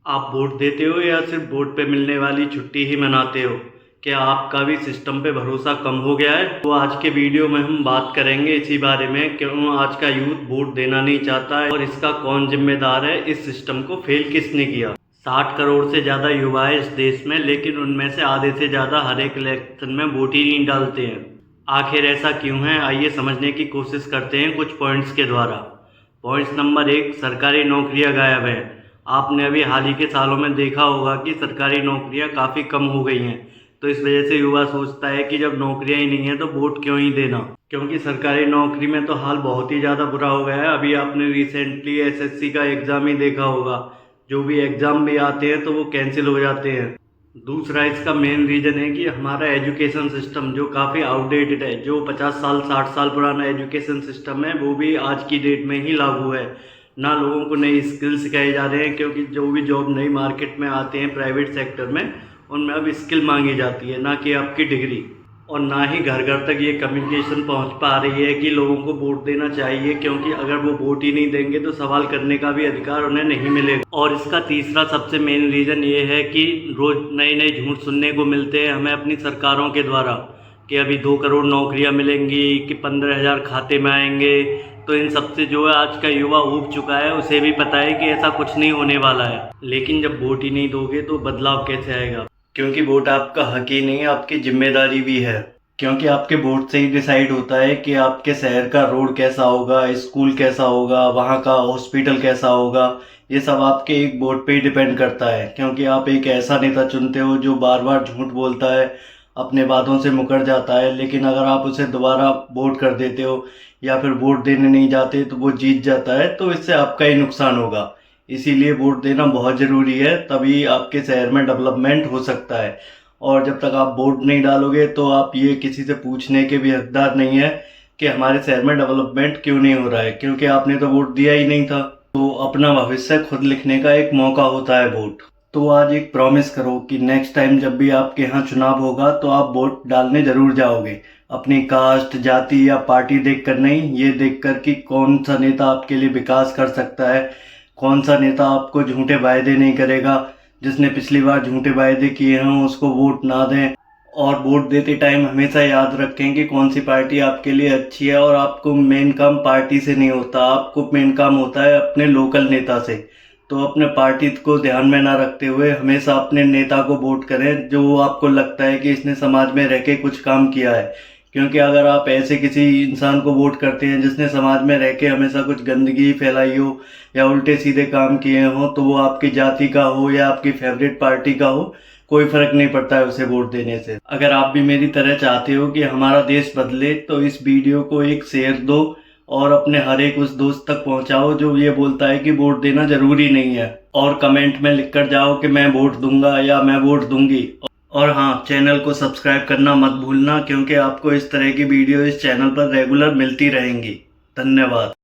आप वोट देते हो या सिर्फ वोट पे मिलने वाली छुट्टी ही मनाते हो? क्या आपका भी सिस्टम पे भरोसा कम हो गया है? तो आज के वीडियो में हम बात करेंगे इसी बारे में, क्यों आज का यूथ वोट देना नहीं चाहता है और इसका कौन जिम्मेदार है, इस सिस्टम को फेल किसने किया। 60 करोड़ से ज़्यादा युवा है इस देश में, लेकिन उनमें से आधे से ज़्यादा हर एक इलेक्शन में वोट ही नहीं डालते हैं। आखिर ऐसा क्यों है, आइए समझने की कोशिश करते हैं कुछ पॉइंट्स के द्वारा। पॉइंट्स नंबर 1, सरकारी नौकरियां गायब हैं। आपने अभी हाल ही के सालों में देखा होगा कि सरकारी नौकरियां काफ़ी कम हो गई हैं, तो इस वजह से युवा सोचता है कि जब नौकरियां ही नहीं है तो वोट क्यों ही देना। क्योंकि सरकारी नौकरी में तो हाल बहुत ही ज़्यादा बुरा हो गया है। अभी आपने रिसेंटली एसएससी का एग्ज़ाम ही देखा होगा, जो भी एग्ज़ाम भी आते हैं तो वो कैंसिल हो जाते हैं। दूसरा इसका मेन रीज़न है कि हमारा एजुकेशन सिस्टम जो काफ़ी आउटडेटेड है, जो 50 साल 60 साल पुराना एजुकेशन सिस्टम है, वो भी आज की डेट में ही लागू है। ना लोगों को नई स्किल सिखाए जा रहे हैं, क्योंकि जो भी जॉब नई मार्केट में आते हैं प्राइवेट सेक्टर में, उनमें अब स्किल मांगी जाती है, ना कि आपकी डिग्री। और ना ही घर घर तक ये कम्युनिकेशन पहुंच पा रही है कि लोगों को वोट देना चाहिए, क्योंकि अगर वो वोट ही नहीं देंगे तो सवाल करने का भी अधिकार उन्हें नहीं मिलेगा। और इसका तीसरा सबसे मेन रीज़न ये है कि रोज़ नए नए झूठ सुनने को मिलते हैं हमें अपनी सरकारों के द्वारा, कि अभी 2 करोड़ नौकरियां मिलेंगी, कि 15,000 खाते में आएंगे। तो इन सबसे जो है आज का युवा ऊब चुका है, उसे भी पता है कि ऐसा कुछ नहीं होने वाला है। लेकिन जब वोट ही नहीं दोगे तो बदलाव कैसे आएगा? क्योंकि वोट आपका हक ही नहीं, आपकी जिम्मेदारी भी है। क्योंकि आपके वोट से ही डिसाइड होता है कि आपके शहर का रोड कैसा होगा, स्कूल कैसा होगा, वहाँ का हॉस्पिटल कैसा होगा। ये सब आपके एक वोट पे ही डिपेंड करता है। क्योंकि आप एक ऐसा नेता चुनते हो जो बार बार झूठ बोलता है, अपने वादों से मुकर जाता है, लेकिन अगर आप उसे दोबारा वोट कर देते हो या फिर वोट देने नहीं जाते तो वो जीत जाता है, तो इससे आपका ही नुकसान होगा। इसीलिए वोट देना बहुत ज़रूरी है, तभी आपके शहर में डेवलपमेंट हो सकता है। और जब तक आप वोट नहीं डालोगे तो आप ये किसी से पूछने के भी हकदार नहीं है कि हमारे शहर में डेवलपमेंट क्यों नहीं हो रहा है, क्योंकि आपने तो वोट दिया ही नहीं था। तो अपना भविष्य खुद लिखने का एक मौका होता है वोट। तो आज एक प्रॉमिस करो कि नेक्स्ट टाइम जब भी आपके यहाँ चुनाव होगा तो आप वोट डालने जरूर जाओगे। अपनी कास्ट, जाति या पार्टी देखकर नहीं, ये देखकर कि कौन सा नेता आपके लिए विकास कर सकता है, कौन सा नेता आपको झूठे वायदे नहीं करेगा। जिसने पिछली बार झूठे वायदे किए हैं उसको वोट ना दें। और वोट देते टाइम हमेशा याद रखें कि कौन सी पार्टी आपके लिए अच्छी है। और आपको मेन काम पार्टी से नहीं होता, आपको मेन काम होता है अपने लोकल नेता से। तो अपने पार्टी को ध्यान में ना रखते हुए हमेशा अपने नेता को वोट करें जो आपको लगता है कि इसने समाज में रह के कुछ काम किया है। क्योंकि अगर आप ऐसे किसी इंसान को वोट करते हैं जिसने समाज में रह के हमेशा कुछ गंदगी फैलाई हो या उल्टे सीधे काम किए हों, तो वो आपकी जाति का हो या आपकी फेवरेट पार्टी का हो, कोई फर्क नहीं पड़ता है उसे वोट देने से। अगर आप भी मेरी तरह चाहते हो कि हमारा देश बदले तो इस वीडियो को एक शेयर दो और अपने हर एक उस दोस्त तक पहुंचाओ जो ये बोलता है कि वोट देना जरूरी नहीं है। और कमेंट में लिख कर जाओ कि मैं वोट दूंगा या मैं वोट दूंगी। और हाँ, चैनल को सब्सक्राइब करना मत भूलना, क्योंकि आपको इस तरह की वीडियो इस चैनल पर रेगुलर मिलती रहेंगी। धन्यवाद।